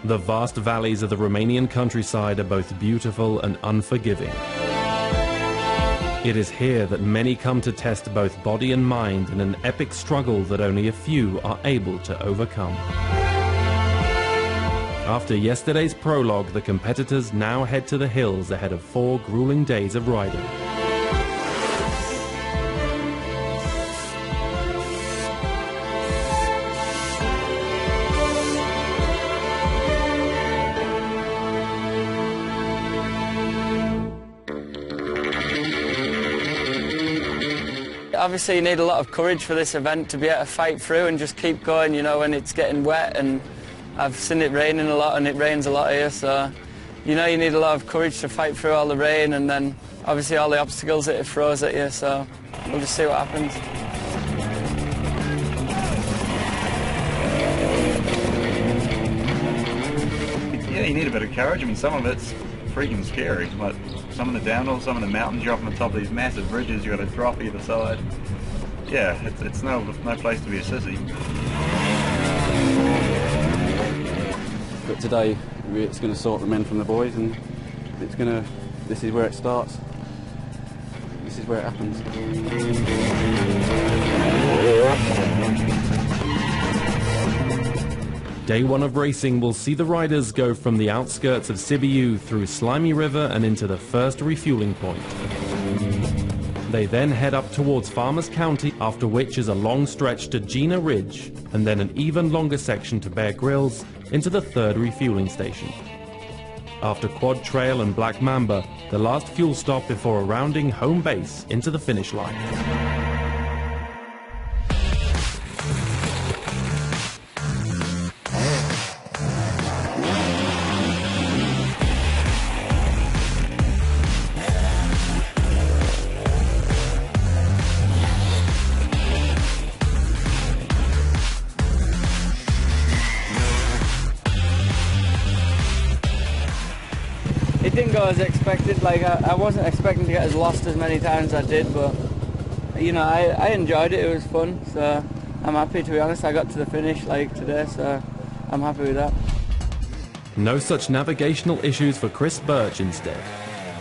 The vast valleys of the Romanian countryside are both beautiful and unforgiving. It is here that many come to test both body and mind in an epic struggle that only a few are able to overcome. After yesterday's prologue, the competitors now head to the hills ahead of 4 grueling days of riding. Obviously you need a lot of courage for this event to be able to fight through and just keep going, you know, when it's getting wet, and I've seen it raining a lot and it rains a lot here, so you know you need a lot of courage to fight through all the rain and then obviously all the obstacles that it throws at you, so we'll just see what happens. Yeah, you need a bit of courage. I mean, some of it's freaking scary. Like some of the downhills, some of the mountains, you're up on the top of these massive bridges, you got to drop either side. Yeah, it's no place to be a sissy. But today, it's going to sort the men from the boys, and this is where it starts. This is where it happens. Day 1 of racing will see the riders go from the outskirts of Sibiu through Slimy River and into the first refueling point. They then head up towards Farmers County, after which is a long stretch to Gina Ridge, and then an even longer section to Bear Grylls into the 3rd refueling station. After Quad Trail and Black Mamba, the last fuel stop before a rounding home base into the finish line. It didn't go as expected. Like I wasn't expecting to get as lost as many times as I did, but you know, I enjoyed it. It was fun, so I'm happy, to be honest. I got to the finish like today, so I'm happy with that. No such navigational issues for Chris Birch instead.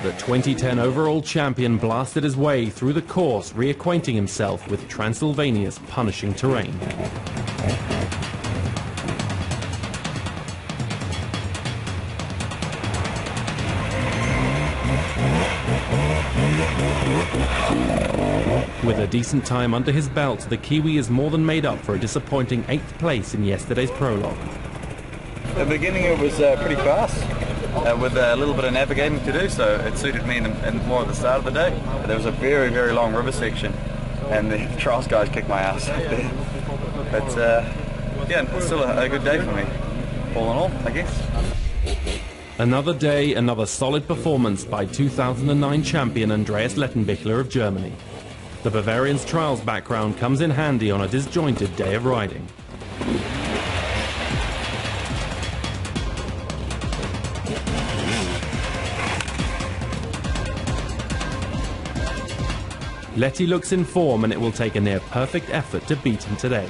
The 2010 overall champion blasted his way through the course, reacquainting himself with Transylvania's punishing terrain. With a decent time under his belt, the Kiwi is more than made up for a disappointing 8th place in yesterday's prologue. At the beginning it was pretty fast, with a little bit of navigating to do, so it suited me in more at the start of the day. But there was a very, very long river section, and the trials guys kicked my ass up there. But yeah, it's still a good day for me, all in all, I guess. Another day, another solid performance by 2009 champion Andreas Lettenbichler of Germany. The Bavarian's trials background comes in handy on a disjointed day of riding. Letty looks in form, and it will take a near perfect effort to beat him today.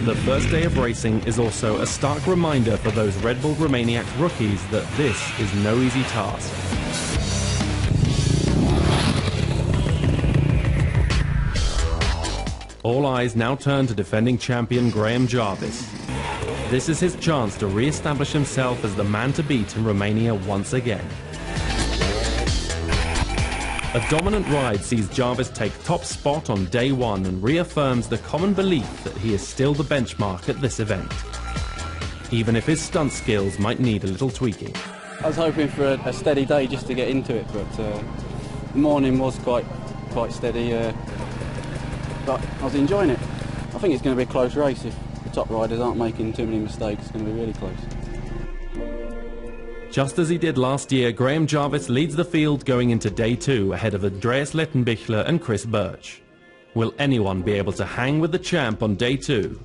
The first day of racing is also a stark reminder for those Red Bull Romaniacs rookies that this is no easy task. All eyes now turn to defending champion Graham Jarvis. This is his chance to re-establish himself as the man to beat in Romania once again. A dominant ride sees Jarvis take top spot on day 1 and reaffirms the common belief that he is still the benchmark at this event, even if his stunt skills might need a little tweaking. I was hoping for a steady day just to get into it, but the morning was quite steady, but I was enjoying it. I think it's going to be a close race. If the top riders aren't making too many mistakes, it's going to be really close. Just as he did last year, Graham Jarvis leads the field going into day 2 ahead of Andreas Lettenbichler and Chris Birch. Will anyone be able to hang with the champ on day 2?